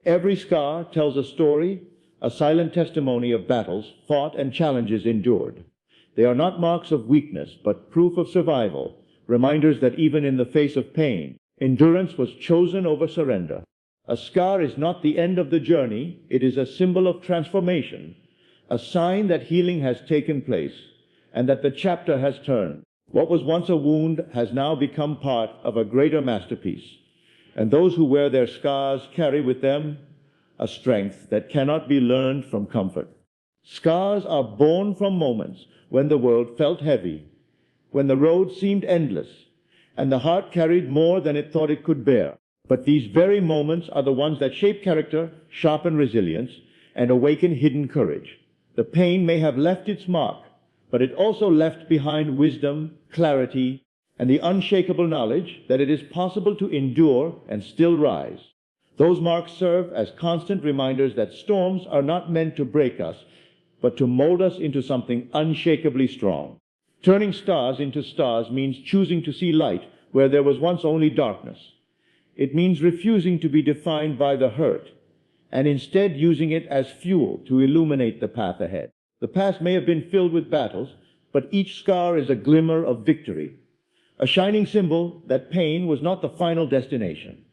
Every scar tells a story, a silent testimony of battles fought and challenges endured. They are not marks of weakness, but proof of survival, reminders that even in the face of pain, endurance was chosen over surrender. A scar is not the end of the journey, it is a symbol of transformation, a sign that healing has taken place, and that the chapter has turned. What was once a wound has now become part of a greater masterpiece, and those who wear their scars carry with them a strength that cannot be learned from comfort. Scars are born from moments when the world felt heavy, when the road seemed endless, and the heart carried more than it thought it could bear. But these very moments are the ones that shape character, sharpen resilience, and awaken hidden courage. The pain may have left its mark, but it also left behind wisdom, clarity, and the unshakable knowledge that it is possible to endure and still rise. Those marks serve as constant reminders that storms are not meant to break us, but to mold us into something unshakably strong. Turning stars into stars means choosing to see light where there was once only darkness. It means refusing to be defined by the hurt, and instead using it as fuel to illuminate the path ahead. The past may have been filled with battles, but each scar is a glimmer of victory, a shining symbol that pain was not the final destination.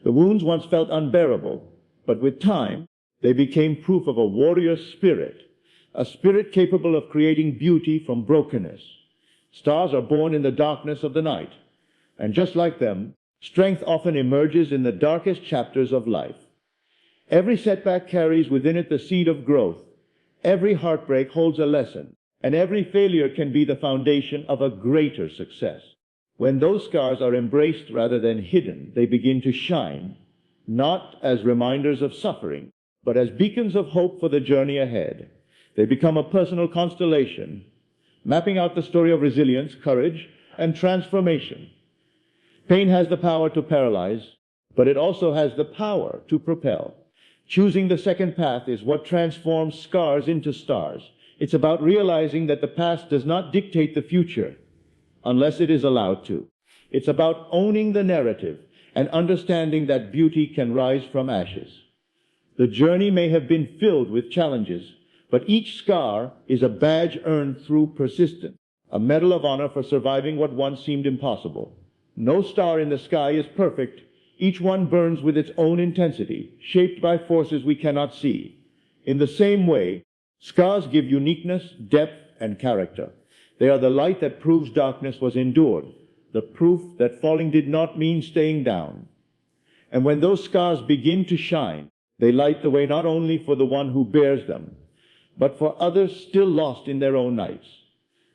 The wounds once felt unbearable, but with time, they became proof of a warrior's spirit, a spirit capable of creating beauty from brokenness. Stars are born in the darkness of the night, and just like them, strength often emerges in the darkest chapters of life. Every setback carries within it the seed of growth. Every heartbreak holds a lesson, and every failure can be the foundation of a greater success. When those scars are embraced rather than hidden, they begin to shine, not as reminders of suffering, but as beacons of hope for the journey ahead. They become a personal constellation, mapping out the story of resilience, courage, and transformation. Pain has the power to paralyze, but it also has the power to propel. Choosing the second path is what transforms scars into stars. It's about realizing that the past does not dictate the future, unless it is allowed to. It's about owning the narrative and understanding that beauty can rise from ashes. The journey may have been filled with challenges, but each scar is a badge earned through persistence, a medal of honor for surviving what once seemed impossible. No star in the sky is perfect. Each one burns with its own intensity, shaped by forces we cannot see. In the same way, scars give uniqueness, depth, and character. They are the light that proves darkness was endured, the proof that falling did not mean staying down. And when those scars begin to shine, they light the way not only for the one who bears them, but for others still lost in their own nights.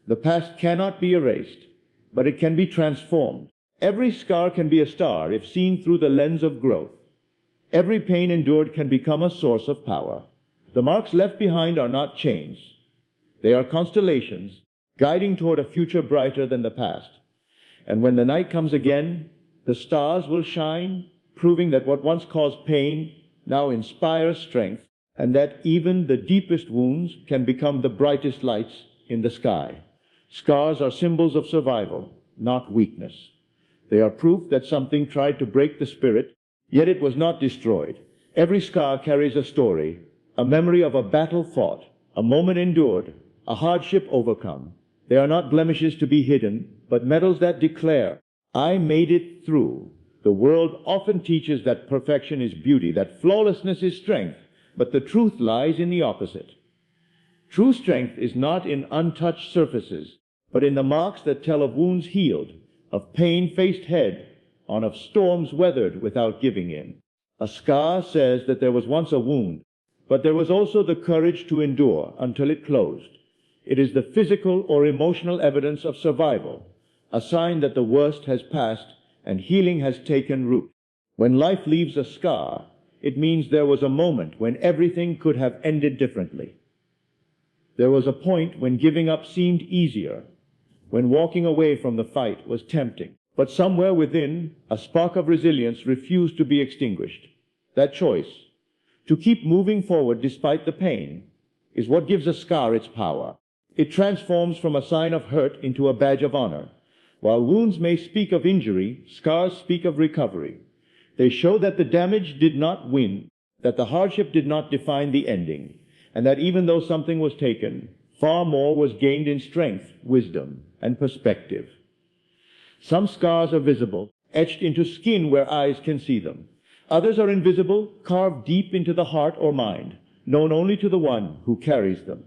The past cannot be erased, but it can be transformed. Every scar can be a star if seen through the lens of growth. Every pain endured can become a source of power. The marks left behind are not chains. They are constellations, guiding toward a future brighter than the past. And when the night comes again, the stars will shine, proving that what once caused pain now inspires strength, and that even the deepest wounds can become the brightest lights in the sky. Scars are symbols of survival, not weakness. They are proof that something tried to break the spirit, yet it was not destroyed. Every scar carries a story, a memory of a battle fought, a moment endured, a hardship overcome. They are not blemishes to be hidden, but medals that declare, I made it through. The world often teaches that perfection is beauty, that flawlessness is strength, but the truth lies in the opposite. True strength is not in untouched surfaces, but in the marks that tell of wounds healed, of pain faced head on, of storms weathered without giving in. A scar says that there was once a wound, but there was also the courage to endure until it closed. It is the physical or emotional evidence of survival, a sign that the worst has passed and healing has taken root. When life leaves a scar, it means there was a moment when everything could have ended differently. There was a point when giving up seemed easier, when walking away from the fight was tempting. But somewhere within, a spark of resilience refused to be extinguished. That choice, to keep moving forward despite the pain, is what gives a scar its power. It transforms from a sign of hurt into a badge of honor. While wounds may speak of injury, scars speak of recovery. They show that the damage did not win, that the hardship did not define the ending, and that even though something was taken, far more was gained in strength, wisdom, and perspective. Some scars are visible, etched into skin where eyes can see them. Others are invisible, carved deep into the heart or mind, known only to the one who carries them.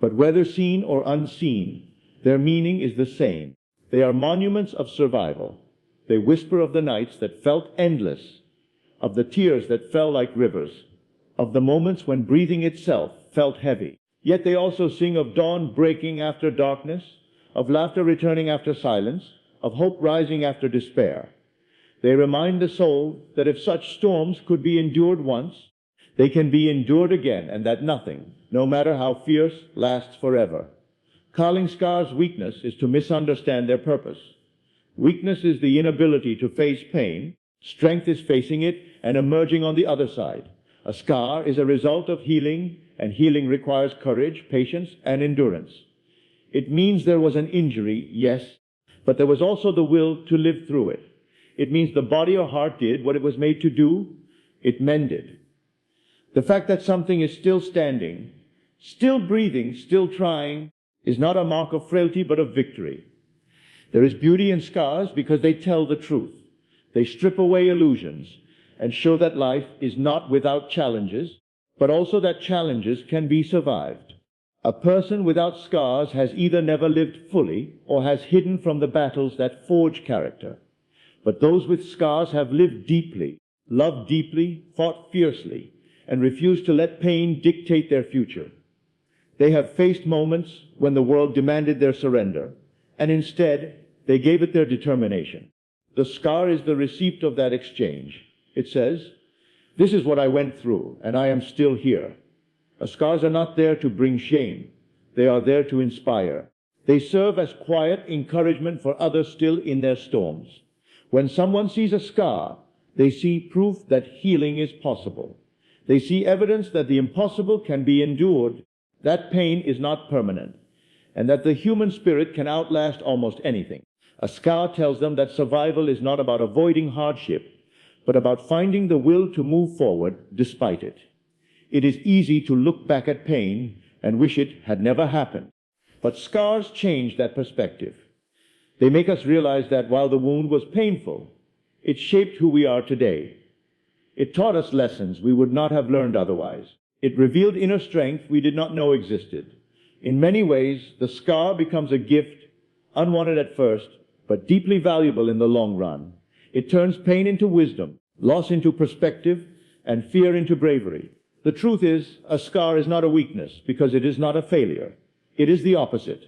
But whether seen or unseen, their meaning is the same. They are monuments of survival. They whisper of the nights that felt endless, of the tears that fell like rivers, of the moments when breathing itself felt heavy. Yet they also sing of dawn breaking after darkness, of laughter returning after silence, of hope rising after despair. They remind the soul that if such storms could be endured once, they can be endured again, and that nothing, no matter how fierce, lasts forever. Calling scars weakness is to misunderstand their purpose. Weakness is the inability to face pain. Strength is facing it and emerging on the other side. A scar is a result of healing, and healing requires courage, patience, and endurance. It means there was an injury, yes, but there was also the will to live through it. It means the body or heart did what it was made to do. It mended. The fact that something is still standing, still breathing, still trying, is not a mark of frailty but of victory. There is beauty in scars because they tell the truth. They strip away illusions and show that life is not without challenges, but also that challenges can be survived. A person without scars has either never lived fully or has hidden from the battles that forge character. But those with scars have lived deeply, loved deeply, fought fiercely, and refused to let pain dictate their future. They have faced moments when the world demanded their surrender, and instead they gave it their determination. The scar is the receipt of that exchange. It says, "This is what I went through, and I am still here." Scars are not there to bring shame. They are there to inspire. They serve as quiet encouragement for others still in their storms. When someone sees a scar, they see proof that healing is possible. They see evidence that the impossible can be endured, that pain is not permanent, and that the human spirit can outlast almost anything. A scar tells them that survival is not about avoiding hardship, but about finding the will to move forward despite it. It is easy to look back at pain and wish it had never happened. But scars change that perspective. They make us realize that while the wound was painful, it shaped who we are today. It taught us lessons we would not have learned otherwise. It revealed inner strength we did not know existed. In many ways, the scar becomes a gift, unwanted at first, but deeply valuable in the long run. It turns pain into wisdom, loss into perspective, and fear into bravery. The truth is, a scar is not a weakness because it is not a failure. It is the opposite.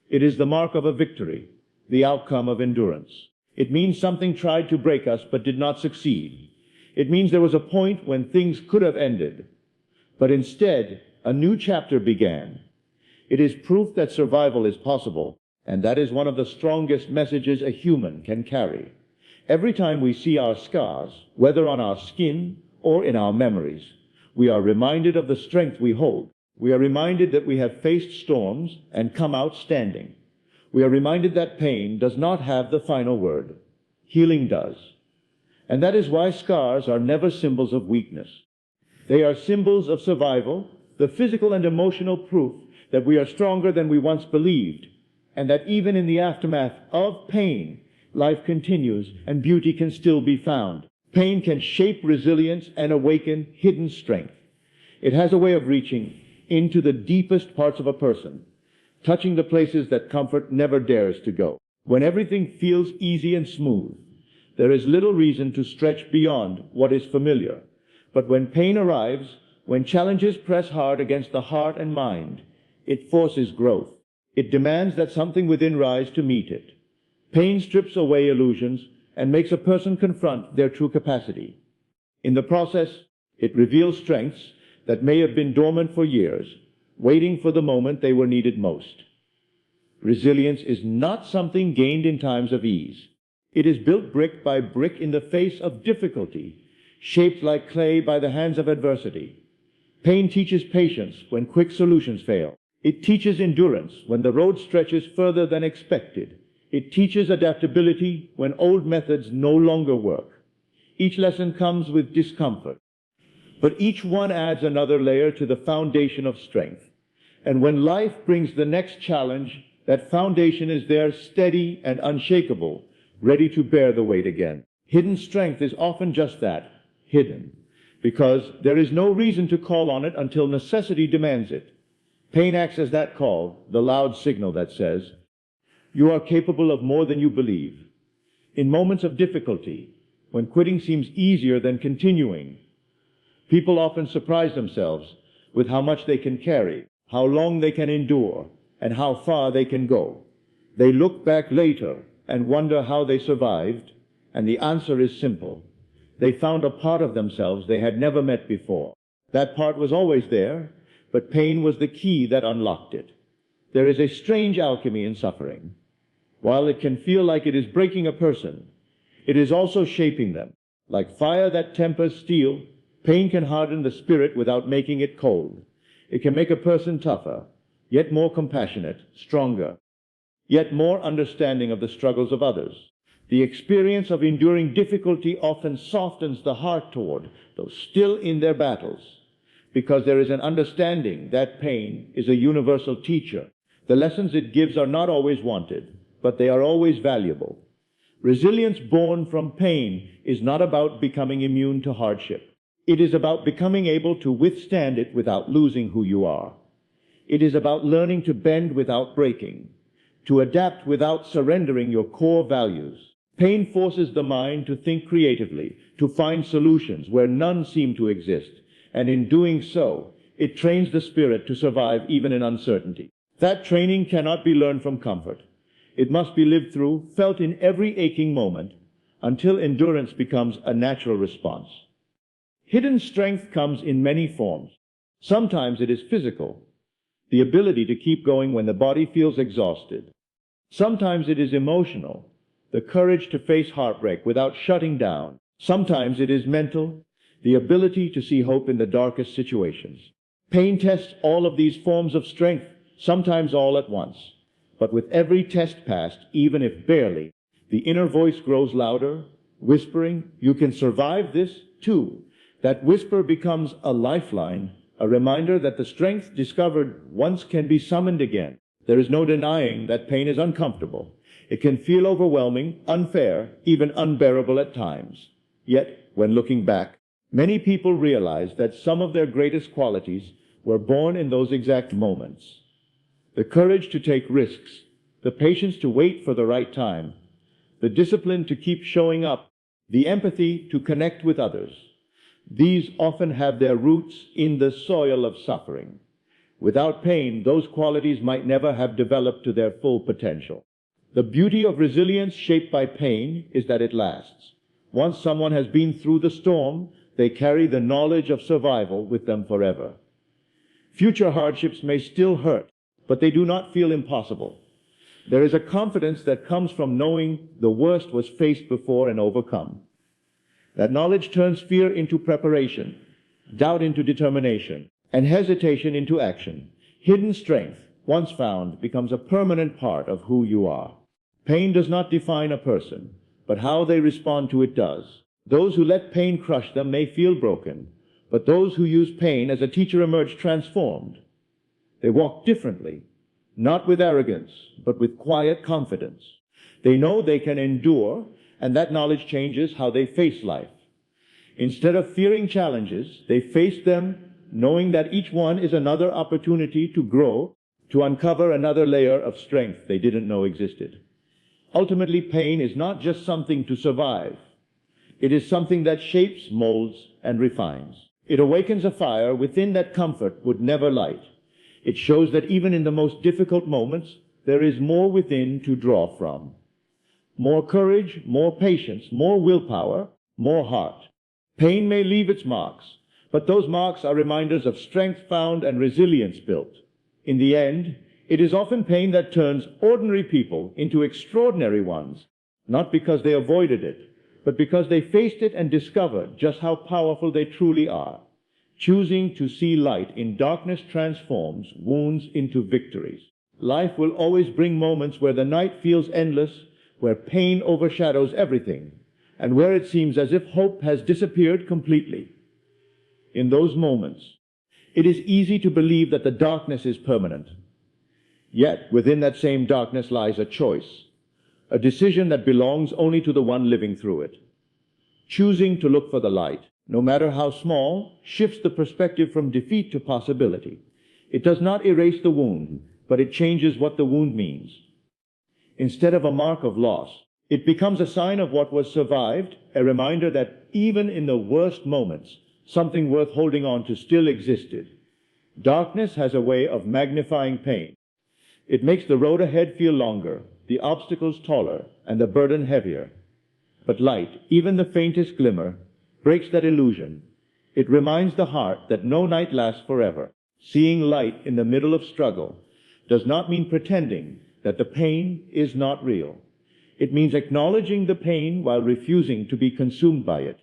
It is the mark of a victory, the outcome of endurance. It means something tried to break us but did not succeed. It means there was a point when things could have ended, but instead a new chapter began. It is proof that survival is possible, and that is one of the strongest messages a human can carry. Every time we see our scars, whether on our skin or in our memories, we are reminded of the strength we hold. We are reminded that we have faced storms and come out standing. We are reminded that pain does not have the final word. Healing does. And that is why scars are never symbols of weakness. They are symbols of survival, the physical and emotional proof that we are stronger than we once believed, and that even in the aftermath of pain, life continues and beauty can still be found. Pain can shape resilience and awaken hidden strength. It has a way of reaching into the deepest parts of a person, touching the places that comfort never dares to go. When everything feels easy and smooth, there is little reason to stretch beyond what is familiar. But when pain arrives, when challenges press hard against the heart and mind, it forces growth. It demands that something within rise to meet it. Pain strips away illusions and makes a person confront their true capacity. In the process, it reveals strengths that may have been dormant for years, waiting for the moment they were needed most. Resilience is not something gained in times of ease. It is built brick by brick in the face of difficulty, shaped like clay by the hands of adversity. Pain teaches patience when quick solutions fail. It teaches endurance when the road stretches further than expected. It teaches adaptability when old methods no longer work. Each lesson comes with discomfort. but each one adds another layer to the foundation of strength. And when life brings the next challenge, that foundation is there, steady and unshakable, ready to bear the weight again. Hidden strength is often just that, hidden, because there is no reason to call on it until necessity demands it. Pain acts as that call, the loud signal that says, "You are capable of more than you believe." In moments of difficulty, when quitting seems easier than continuing, people often surprise themselves with how much they can carry, how long they can endure, and how far they can go. They look back later and wonder how they survived, and the answer is simple. They found a part of themselves they had never met before. That part was always there, but pain was the key that unlocked it. There is a strange alchemy in suffering. While it can feel like it is breaking a person, it is also shaping them. Like fire that tempers steel, pain can harden the spirit without making it cold. It can make a person tougher, yet more compassionate, stronger, yet more understanding of the struggles of others. The experience of enduring difficulty often softens the heart toward those still in their battles, because there is an understanding that pain is a universal teacher. The lessons it gives are not always wanted, but they are always valuable. Resilience born from pain is not about becoming immune to hardship. It is about becoming able to withstand it without losing who you are. It is about learning to bend without breaking, to adapt without surrendering your core values. Pain forces the mind to think creatively, to find solutions where none seem to exist, and in doing so, it trains the spirit to survive even in uncertainty. That training cannot be learned from comfort. It must be lived through, felt in every aching moment, until endurance becomes a natural response. Hidden strength comes in many forms. Sometimes it is physical, the ability to keep going when the body feels exhausted. Sometimes it is emotional, the courage to face heartbreak without shutting down. Sometimes it is mental, the ability to see hope in the darkest situations. Pain tests all of these forms of strength, sometimes all at once. But with every test passed, even if barely, the inner voice grows louder, whispering, "You can survive this too." That whisper becomes a lifeline, a reminder that the strength discovered once can be summoned again. There is no denying that pain is uncomfortable. It can feel overwhelming, unfair, even unbearable at times. Yet, when looking back, many people realize that some of their greatest qualities were born in those exact moments. The courage to take risks, the patience to wait for the right time, the discipline to keep showing up, the empathy to connect with others. These often have their roots in the soil of suffering. Without pain, those qualities might never have developed to their full potential. The beauty of resilience shaped by pain is that it lasts. Once someone has been through the storm, they carry the knowledge of survival with them forever. Future hardships may still hurt, but they do not feel impossible. There is a confidence that comes from knowing the worst was faced before and overcome. That knowledge turns fear into preparation, doubt into determination, and hesitation into action. Hidden strength, once found, becomes a permanent part of who you are. Pain does not define a person, but how they respond to it does. Those who let pain crush them may feel broken, but those who use pain as a teacher emerge transformed. They walk differently, not with arrogance, but with quiet confidence. They know they can endure, and that knowledge changes how they face life. Instead of fearing challenges, they face them knowing that each one is another opportunity to grow, to uncover another layer of strength they didn't know existed. Ultimately, pain is not just something to survive. It is something that shapes, molds, and refines. It awakens a fire within that comfort would never light. It shows that even in the most difficult moments, there is more within to draw from. More courage, more patience, more willpower, more heart. Pain may leave its marks, but those marks are reminders of strength found and resilience built. In the end, it is often pain that turns ordinary people into extraordinary ones, not because they avoided it, but because they faced it and discovered just how powerful they truly are. Choosing to see light in darkness transforms wounds into victories. Life will always bring moments where the night feels endless, where pain overshadows everything, and where it seems as if hope has disappeared completely. in those moments. It is easy to believe that the darkness is permanent. Yet, within that same darkness lies a choice, a decision that belongs only to the one living through it. Choosing to look for the light, no matter how small, shifts the perspective from defeat to possibility. It does not erase the wound, but it changes what the wound means. Instead of a mark of loss, it becomes a sign of what was survived, a reminder that even in the worst moments, something worth holding on to still existed. Darkness has a way of magnifying pain. It makes the road ahead feel longer, the obstacles taller, and the burden heavier. But light, even the faintest glimmer, breaks that illusion. It reminds the heart that no night lasts forever. Seeing light in the middle of struggle does not mean pretending that the pain is not real. It means acknowledging the pain while refusing to be consumed by it.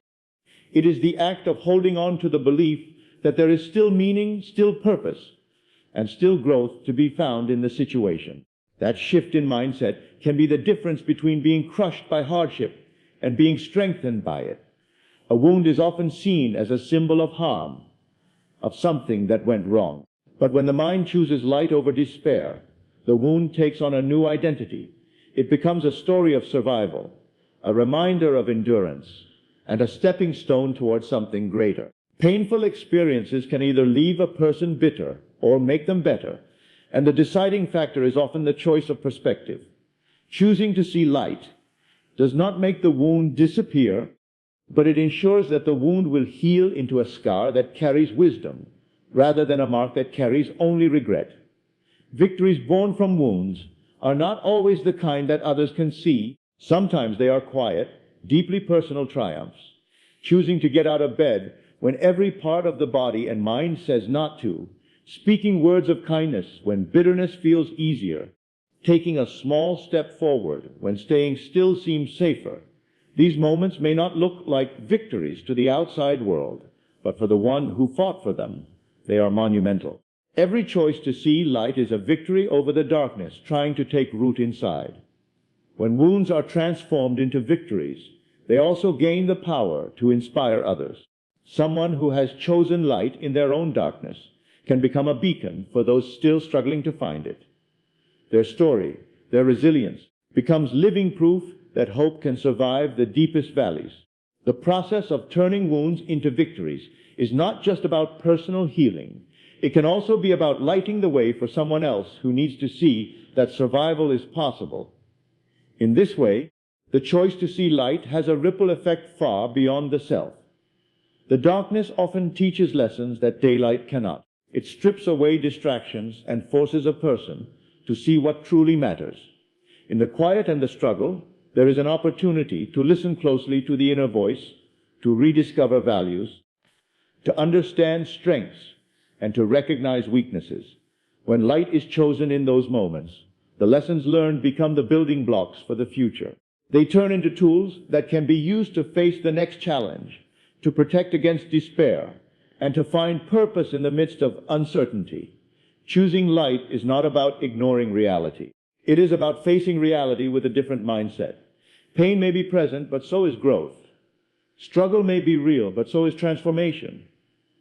It is the act of holding on to the belief that there is still meaning, still purpose, and still growth to be found in the situation. That shift in mindset can be the difference between being crushed by hardship and being strengthened by it. A wound is often seen as a symbol of harm, of something that went wrong. But when the mind chooses light over despair, the wound takes on a new identity. It becomes a story of survival, a reminder of endurance, and a stepping stone towards something greater. Painful experiences can either leave a person bitter or make them better, and the deciding factor is often the choice of perspective. Choosing to see light does not make the wound disappear, but it ensures that the wound will heal into a scar that carries wisdom, rather than a mark that carries only regret. Victories born from wounds are not always the kind that others can see. Sometimes they are quiet, deeply personal triumphs. Choosing to get out of bed when every part of the body and mind says not to, speaking words of kindness when bitterness feels easier, taking a small step forward when staying still seems safer. These moments may not look like victories to the outside world, but for the one who fought for them, they are monumental. Every choice to see light is a victory over the darkness trying to take root inside. When wounds are transformed into victories, they also gain the power to inspire others. Someone who has chosen light in their own darkness can become a beacon for those still struggling to find it. Their story, their resilience, becomes living proof that hope can survive the deepest valleys. The process of turning wounds into victories is not just about personal healing. It can also be about lighting the way for someone else who needs to see that survival is possible. In this way, the choice to see light has a ripple effect far beyond the self. The darkness often teaches lessons that daylight cannot. It strips away distractions and forces a person to see what truly matters. In the quiet and the struggle, there is an opportunity to listen closely to the inner voice, to rediscover values, to understand strengths, and to recognize weaknesses. When light is chosen in those moments, the lessons learned become the building blocks for the future. They turn into tools that can be used to face the next challenge, to protect against despair, and to find purpose in the midst of uncertainty. Choosing light is not about ignoring reality. It is about facing reality with a different mindset. Pain may be present, but so is growth. Struggle may be real, but so is transformation.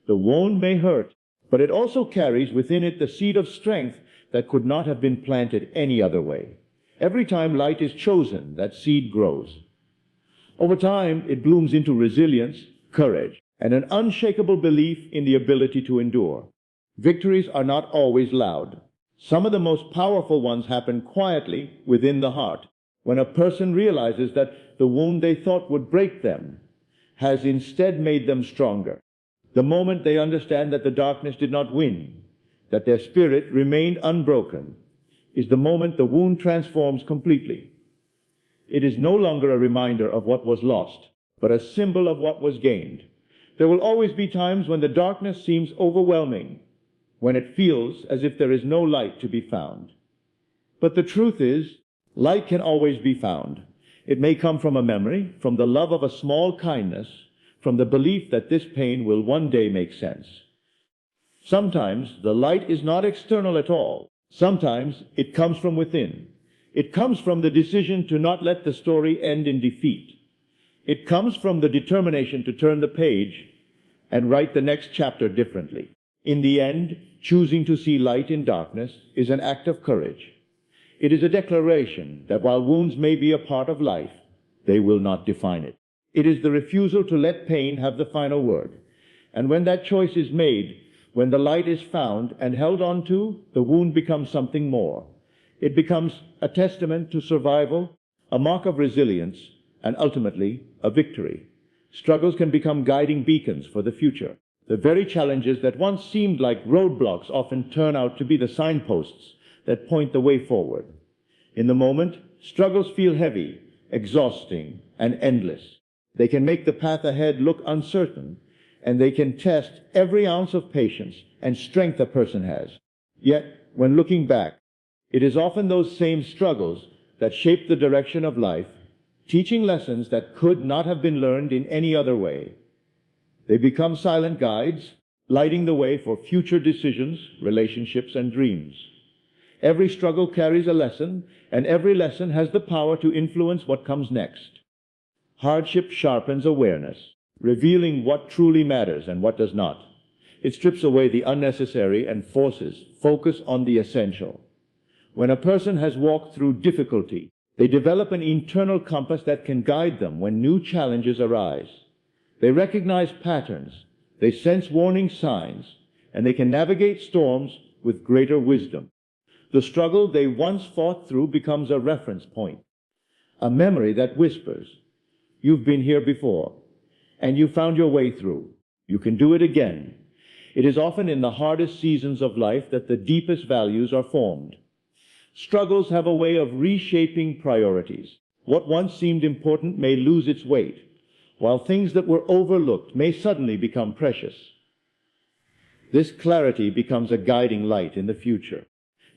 The wound may hurt, but it also carries within it the seed of strength that could not have been planted any other way. Every time light is chosen, that seed grows. Over time, it blooms into resilience, courage, and an unshakable belief in the ability to endure. Victories are not always loud. Some of the most powerful ones happen quietly within the heart, when a person realizes that the wound they thought would break them has instead made them stronger. The moment they understand that the darkness did not win, that their spirit remained unbroken, is the moment the wound transforms completely. It is no longer a reminder of what was lost, but a symbol of what was gained. There will always be times when the darkness seems overwhelming, when it feels as if there is no light to be found. But the truth is, light can always be found. It may come from a memory, from the love of a small kindness, from the belief that this pain will one day make sense. Sometimes the light is not external at all. Sometimes it comes from within. It comes from the decision to not let the story end in defeat. It comes from the determination to turn the page and write the next chapter differently. In the end, choosing to see light in darkness is an act of courage. It is a declaration that while wounds may be a part of life, they will not define it. It is the refusal to let pain have the final word. And when that choice is made, when the light is found and held on to, the wound becomes something more. It becomes a testament to survival, a mark of resilience, and ultimately, a victory. Struggles can become guiding beacons for the future. The very challenges that once seemed like roadblocks often turn out to be the signposts that point the way forward. In the moment, struggles feel heavy, exhausting, and endless. They can make the path ahead look uncertain, and they can test every ounce of patience and strength a person has. Yet, when looking back, it is often those same struggles that shape the direction of life, teaching lessons that could not have been learned in any other way. They become silent guides, lighting the way for future decisions, relationships, and dreams. Every struggle carries a lesson, and every lesson has the power to influence what comes next. Hardship sharpens awareness, revealing what truly matters and what does not. It strips away the unnecessary and forces focus on the essential. When a person has walked through difficulty, they develop an internal compass that can guide them when new challenges arise. They recognize patterns, they sense warning signs, and they can navigate storms with greater wisdom. The struggle they once fought through becomes a reference point, a memory that whispers, "You've been here before, and you found your way through. You can do it again." It is often in the hardest seasons of life that the deepest values are formed. Struggles have a way of reshaping priorities. What once seemed important may lose its weight, while things that were overlooked may suddenly become precious. This clarity becomes a guiding light in the future.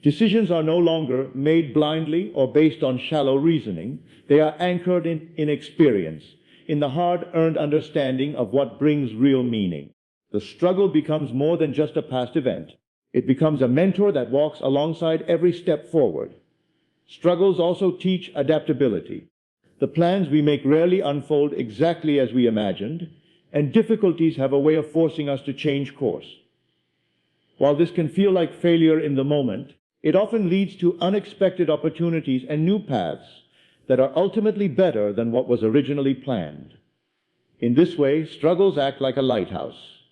Decisions are no longer made blindly or based on shallow reasoning. They are anchored in experience, in the hard-earned understanding of what brings real meaning. The struggle becomes more than just a past event. It becomes a mentor that walks alongside every step forward. Struggles also teach adaptability. The plans we make rarely unfold exactly as we imagined, and difficulties have a way of forcing us to change course. While this can feel like failure in the moment, it often leads to unexpected opportunities and new paths that are ultimately better than what was originally planned. In this way, struggles act like a lighthouse,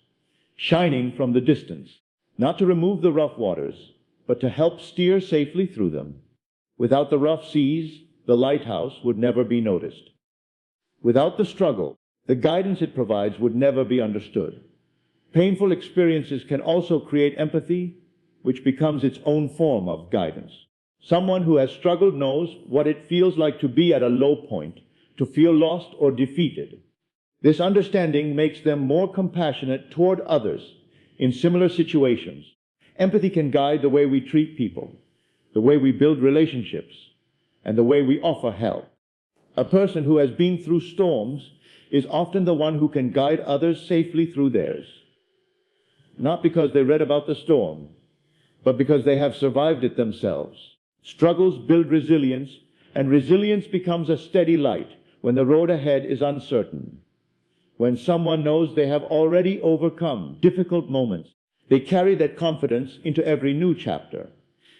shining from the distance, not to remove the rough waters, but to help steer safely through them. Without the rough seas, the lighthouse would never be noticed. Without the struggle, the guidance it provides would never be understood. Painful experiences can also create empathy, which becomes its own form of guidance. Someone who has struggled knows what it feels like to be at a low point, to feel lost or defeated. This understanding makes them more compassionate toward others in similar situations. Empathy can guide the way we treat people, the way we build relationships, and the way we offer help. A person who has been through storms is often the one who can guide others safely through theirs. Not because they read about the storm, but because they have survived it themselves. Struggles build resilience, and resilience becomes a steady light when the road ahead is uncertain. When someone knows they have already overcome difficult moments, they carry that confidence into every new chapter.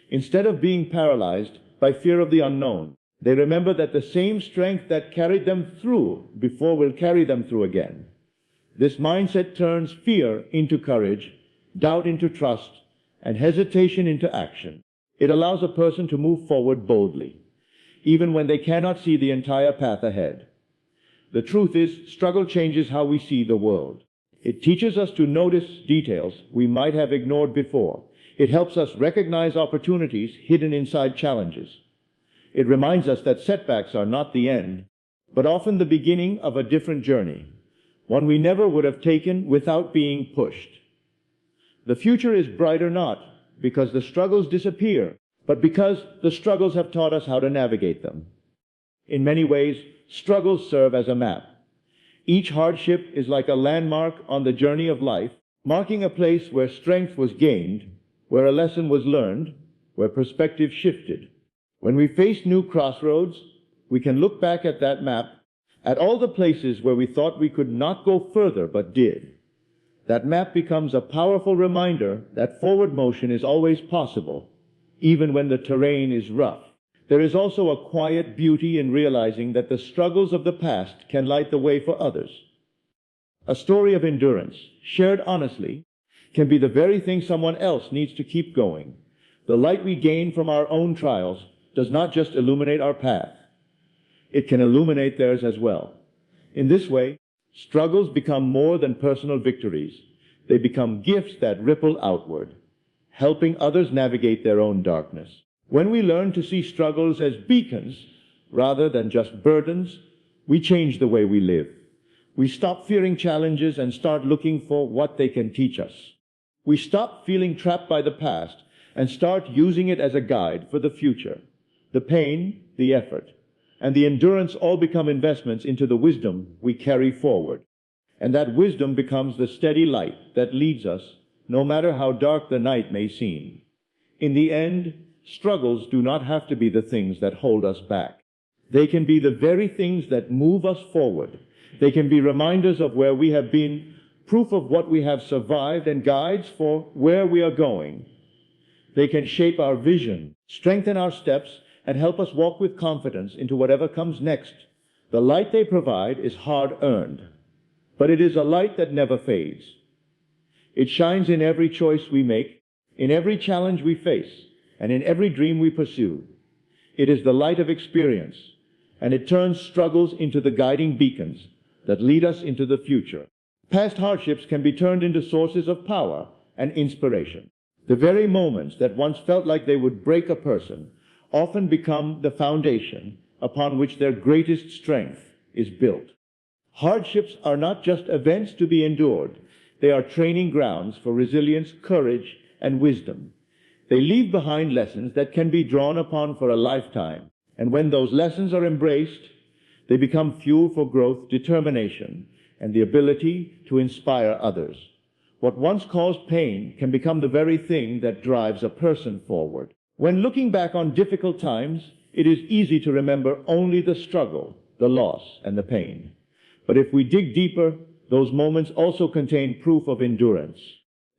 Instead of being paralyzed by fear of the unknown, they remember that the same strength that carried them through before will carry them through again. This mindset turns fear into courage, doubt into trust, and hesitation into action. It allows a person to move forward boldly, even when they cannot see the entire path ahead. The truth is, struggle changes how we see the world. It teaches us to notice details we might have ignored before. It helps us recognize opportunities hidden inside challenges. It reminds us that setbacks are not the end, but often the beginning of a different journey, one we never would have taken without being pushed. The future is brighter not because the struggles disappear, but because the struggles have taught us how to navigate them. In many ways, struggles serve as a map. Each hardship is like a landmark on the journey of life, marking a place where strength was gained, where a lesson was learned, where perspective shifted. When we face new crossroads, we can look back at that map, at all the places where we thought we could not go further but did. That map becomes a powerful reminder that forward motion is always possible, even when the terrain is rough. There is also a quiet beauty in realizing that the struggles of the past can light the way for others. A story of endurance, shared honestly, can be the very thing someone else needs to keep going. The light we gain from our own trials does not just illuminate our path, it can illuminate theirs as well. In this way, struggles become more than personal victories. They become gifts that ripple outward, helping others navigate their own darkness. When we learn to see struggles as beacons rather than just burdens, we change the way we live. We stop fearing challenges and start looking for what they can teach us. We stop feeling trapped by the past and start using it as a guide for the future. The pain, the effort, and the endurance all become investments into the wisdom we carry forward. And that wisdom becomes the steady light that leads us, no matter how dark the night may seem. In the end, struggles do not have to be the things that hold us back. They can be the very things that move us forward. They can be reminders of where we have been, proof of what we have survived, and guides for where we are going. They can shape our vision, strengthen our steps, and help us walk with confidence into whatever comes next. The light they provide is hard-earned, but it is a light that never fades. It shines in every choice we make, in every challenge we face, and in every dream we pursue. It is the light of experience, and it turns struggles into the guiding beacons that lead us into the future. Past hardships can be turned into sources of power and inspiration. The very moments that once felt like they would break a person often become the foundation upon which their greatest strength is built. Hardships are not just events to be endured. They are training grounds for resilience, courage, and wisdom. They leave behind lessons that can be drawn upon for a lifetime. And when those lessons are embraced, they become fuel for growth, determination, and the ability to inspire others. What once caused pain can become the very thing that drives a person forward. When looking back on difficult times, it is easy to remember only the struggle, the loss, and the pain. But if we dig deeper, those moments also contain proof of endurance.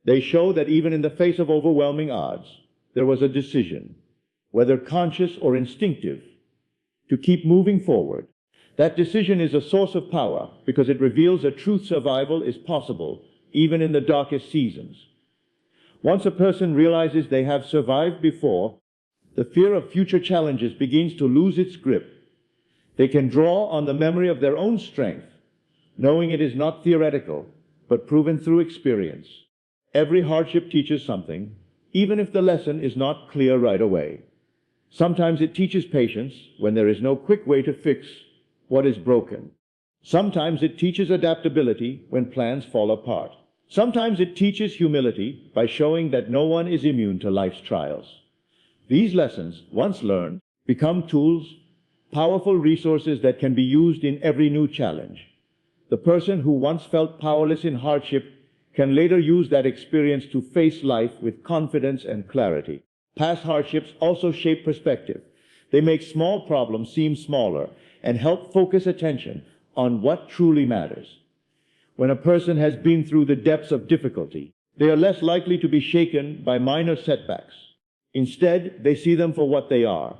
They show that even in the face of overwhelming odds, there was a decision, whether conscious or instinctive, to keep moving forward. That decision is a source of power because it reveals that true survival is possible even in the darkest seasons. Once a person realizes they have survived before, the fear of future challenges begins to lose its grip. They can draw on the memory of their own strength, knowing it is not theoretical, but proven through experience. Every hardship teaches something, even if the lesson is not clear right away. Sometimes it teaches patience when there is no quick way to fix what is broken. Sometimes it teaches adaptability when plans fall apart. Sometimes it teaches humility by showing that no one is immune to life's trials. These lessons, once learned, become tools, powerful resources that can be used in every new challenge. The person who once felt powerless in hardship can later use that experience to face life with confidence and clarity. Past hardships also shape perspective. They make small problems seem smaller and help focus attention on what truly matters. When a person has been through the depths of difficulty, they are less likely to be shaken by minor setbacks. Instead, they see them for what they are,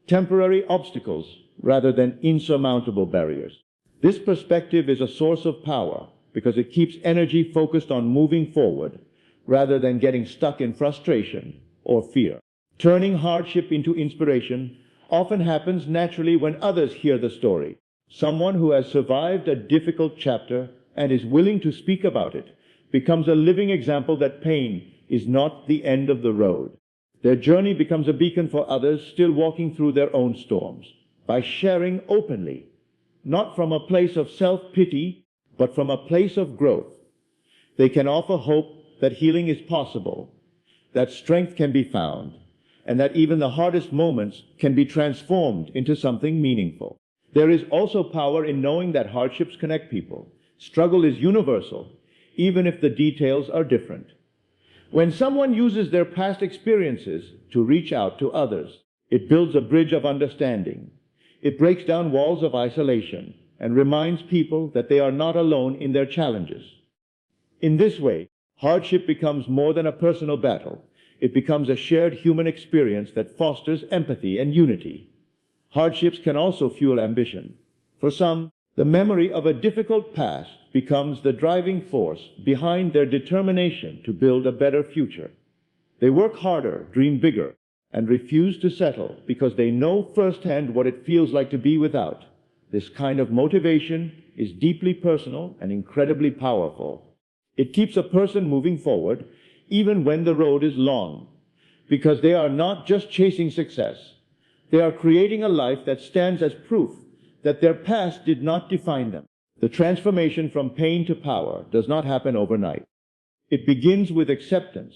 temporary obstacles rather than insurmountable barriers. This perspective is a source of power because it keeps energy focused on moving forward rather than getting stuck in frustration or fear. Turning hardship into inspiration often happens naturally when others hear the story. Someone who has survived a difficult chapter and is willing to speak about it becomes a living example that pain is not the end of the road. Their journey becomes a beacon for others still walking through their own storms. By sharing openly, not from a place of self-pity, but from a place of growth, they can offer hope that healing is possible, that strength can be found, and that even the hardest moments can be transformed into something meaningful. There is also power in knowing that hardships connect people. Struggle is universal, even if the details are different. When someone uses their past experiences to reach out to others, it builds a bridge of understanding. It breaks down walls of isolation and reminds people that they are not alone in their challenges. In this way, hardship becomes more than a personal battle. It becomes a shared human experience that fosters empathy and unity. Hardships can also fuel ambition. For some, the memory of a difficult past becomes the driving force behind their determination to build a better future. They work harder, dream bigger, and refuse to settle because they know firsthand what it feels like to be without. This kind of motivation is deeply personal and incredibly powerful. It keeps a person moving forward even when the road is long, because they are not just chasing success. They are creating a life that stands as proof that their past did not define them. The transformation from pain to power does not happen overnight. It begins with acceptance,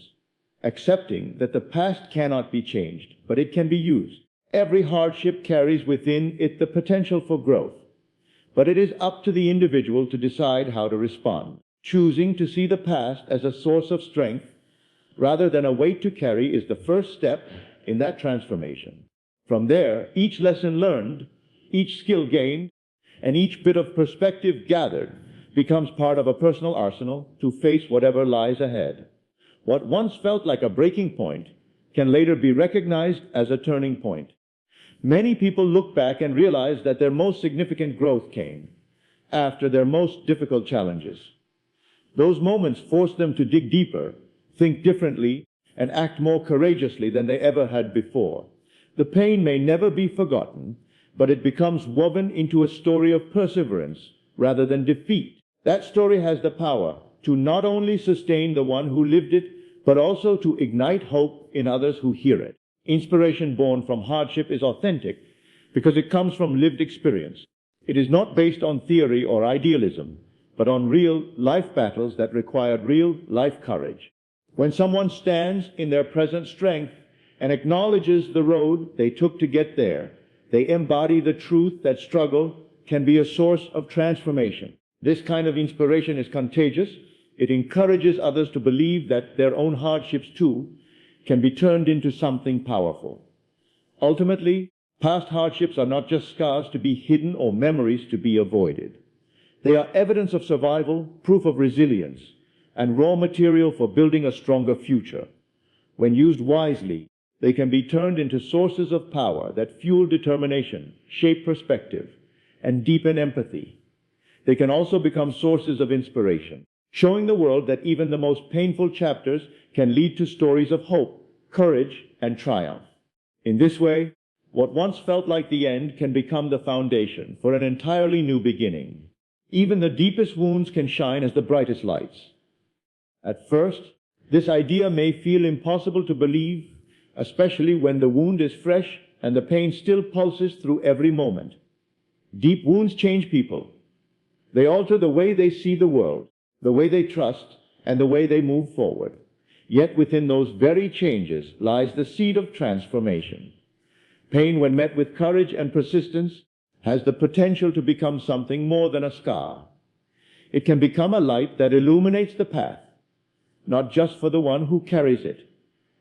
accepting that the past cannot be changed, but it can be used. Every hardship carries within it the potential for growth, but it is up to the individual to decide how to respond. Choosing to see the past as a source of strength rather than a weight to carry is the first step in that transformation. From there, each lesson learned, each skill gained, and each bit of perspective gathered becomes part of a personal arsenal to face whatever lies ahead. What once felt like a breaking point can later be recognized as a turning point. Many people look back and realize that their most significant growth came after their most difficult challenges. Those moments forced them to dig deeper, think differently, and act more courageously than they ever had before. The pain may never be forgotten, but it becomes woven into a story of perseverance rather than defeat. That story has the power to not only sustain the one who lived it, but also to ignite hope in others who hear it. Inspiration born from hardship is authentic because it comes from lived experience. It is not based on theory or idealism, but on real life battles that required real life courage. When someone stands in their present strength and acknowledges the road they took to get there, they embody the truth that struggle can be a source of transformation. This kind of inspiration is contagious. It encourages others to believe that their own hardships too can be turned into something powerful. Ultimately, past hardships are not just scars to be hidden or memories to be avoided. They are evidence of survival, proof of resilience, and raw material for building a stronger future. When used wisely, they can be turned into sources of power that fuel determination, shape perspective, and deepen empathy. They can also become sources of inspiration, showing the world that even the most painful chapters can lead to stories of hope, courage, and triumph. In this way, what once felt like the end can become the foundation for an entirely new beginning. Even the deepest wounds can shine as the brightest lights. At first, this idea may feel impossible to believe, especially when the wound is fresh and the pain still pulses through every moment. Deep wounds change people. They alter the way they see the world, the way they trust, and the way they move forward. Yet within those very changes lies the seed of transformation. Pain, when met with courage and persistence, has the potential to become something more than a scar. It can become a light that illuminates the path, not just for the one who carries it,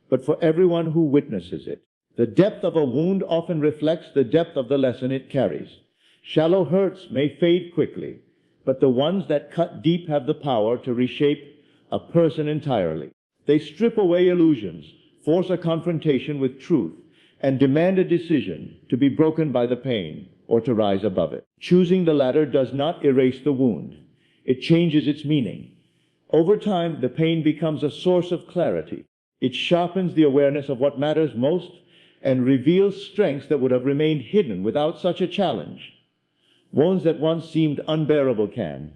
but for everyone who witnesses it. The depth of a wound often reflects the depth of the lesson it carries. Shallow hurts may fade quickly, but the ones that cut deep have the power to reshape a person entirely. They strip away illusions, force a confrontation with truth, and demand a decision to be broken by the pain or to rise above it. Choosing the latter does not erase the wound. It changes its meaning. Over time, the pain becomes a source of clarity. It sharpens the awareness of what matters most and reveals strengths that would have remained hidden without such a challenge. Wounds that once seemed unbearable can,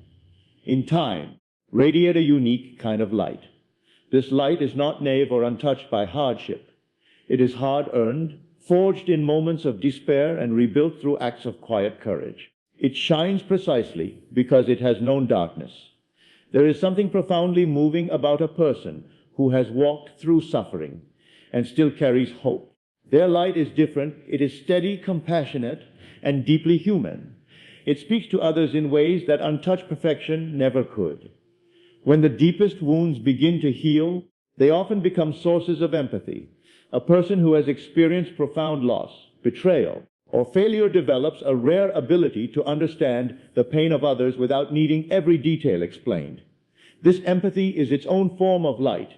in time, radiate a unique kind of light. This light is not naive or untouched by hardship. It is hard-earned, forged in moments of despair and rebuilt through acts of quiet courage. It shines precisely because it has known darkness. There is something profoundly moving about a person who has walked through suffering and still carries hope. Their light is different. It is steady, compassionate, and deeply human. It speaks to others in ways that untouched perfection never could. When the deepest wounds begin to heal, they often become sources of empathy. A person who has experienced profound loss, betrayal, or failure develops a rare ability to understand the pain of others without needing every detail explained. This empathy is its own form of light.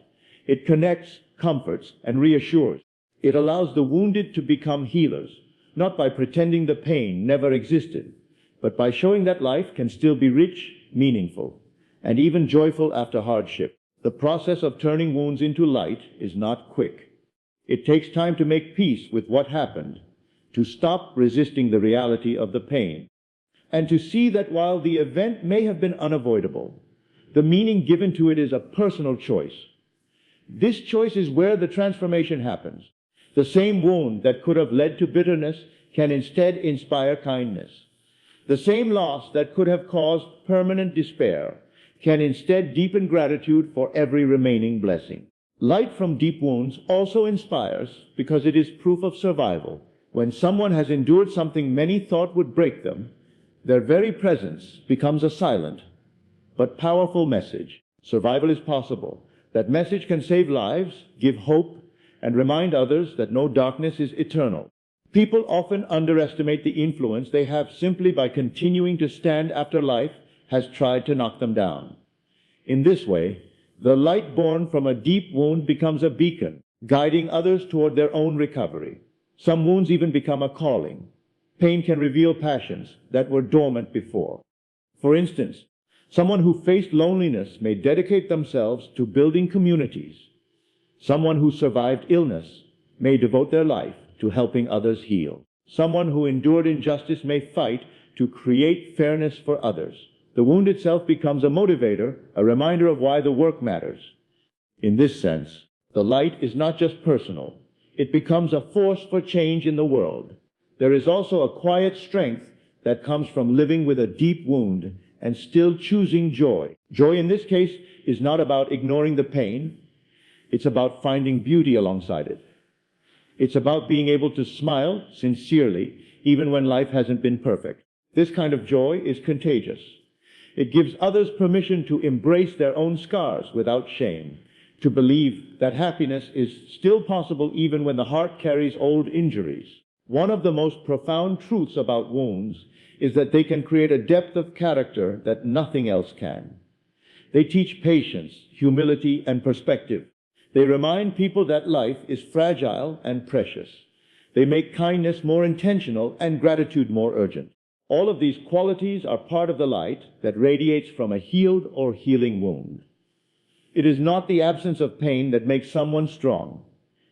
It connects, comforts, and reassures. It allows the wounded to become healers, not by pretending the pain never existed, but by showing that life can still be rich, meaningful, and even joyful after hardship. The process of turning wounds into light is not quick. It takes time to make peace with what happened, to stop resisting the reality of the pain, and to see that while the event may have been unavoidable, the meaning given to it is a personal choice. This choice is where the transformation happens. The same wound that could have led to bitterness can instead inspire kindness. The same loss that could have caused permanent despair can instead deepen gratitude for every remaining blessing. Light from deep wounds also inspires because it is proof of survival. When someone has endured something many thought would break them, their very presence becomes a silent but powerful message. Survival is possible. That message can save lives, give hope, and remind others that no darkness is eternal. People often underestimate the influence they have simply by continuing to stand after life has tried to knock them down. In this way, the light born from a deep wound becomes a beacon, guiding others toward their own recovery. Some wounds even become a calling. Pain can reveal passions that were dormant before. For instance, someone who faced loneliness may dedicate themselves to building communities. Someone who survived illness may devote their life to helping others heal. Someone who endured injustice may fight to create fairness for others. The wound itself becomes a motivator, a reminder of why the work matters. In this sense, the light is not just personal. It becomes a force for change in the world. There is also a quiet strength that comes from living with a deep wound and still choosing joy. Joy in this case is not about ignoring the pain. It's about finding beauty alongside it. It's about being able to smile sincerely even when life hasn't been perfect. This kind of joy is contagious. It gives others permission to embrace their own scars without shame, to believe that happiness is still possible even when the heart carries old injuries. One of the most profound truths about wounds is that they can create a depth of character that nothing else can. They teach patience, humility, and perspective. They remind people that life is fragile and precious. They make kindness more intentional and gratitude more urgent. All of these qualities are part of the light that radiates from a healed or healing wound. It is not the absence of pain that makes someone strong.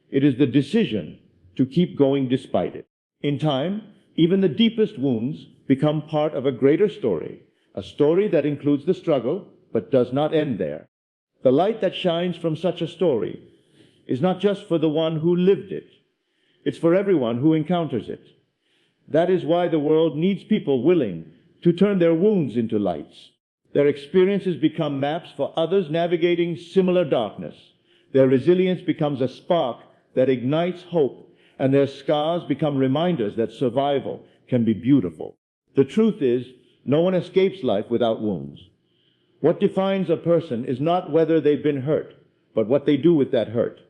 It is the decision to keep going despite it. In time, even the deepest wounds become part of a greater story, a story that includes the struggle but does not end there. The light that shines from such a story is not just for the one who lived it. It's for everyone who encounters it. That is why the world needs people willing to turn their wounds into lights. Their experiences become maps for others navigating similar darkness. Their resilience becomes a spark that ignites hope, and their scars become reminders that survival can be beautiful. The truth is, no one escapes life without wounds. What defines a person is not whether they've been hurt, but what they do with that hurt.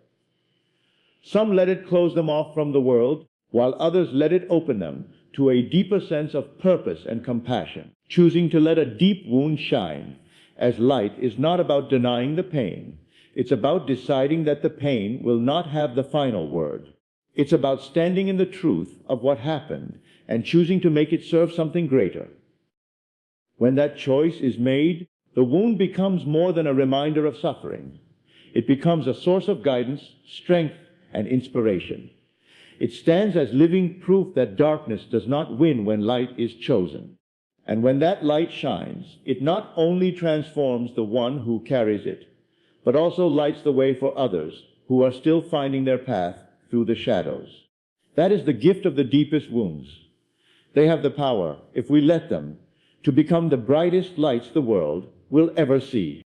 Some let it close them off from the world, while others let it open them to a deeper sense of purpose and compassion. Choosing to let a deep wound shine as light is not about denying the pain. It's about deciding that the pain will not have the final word. It's about standing in the truth of what happened and choosing to make it serve something greater. When that choice is made, the wound becomes more than a reminder of suffering. It becomes a source of guidance, strength, and inspiration. It stands as living proof that darkness does not win when light is chosen. And when that light shines, it not only transforms the one who carries it, but also lights the way for others who are still finding their path through the shadows. That is the gift of the deepest wounds. They have the power, if we let them, to become the brightest lights the world will ever see.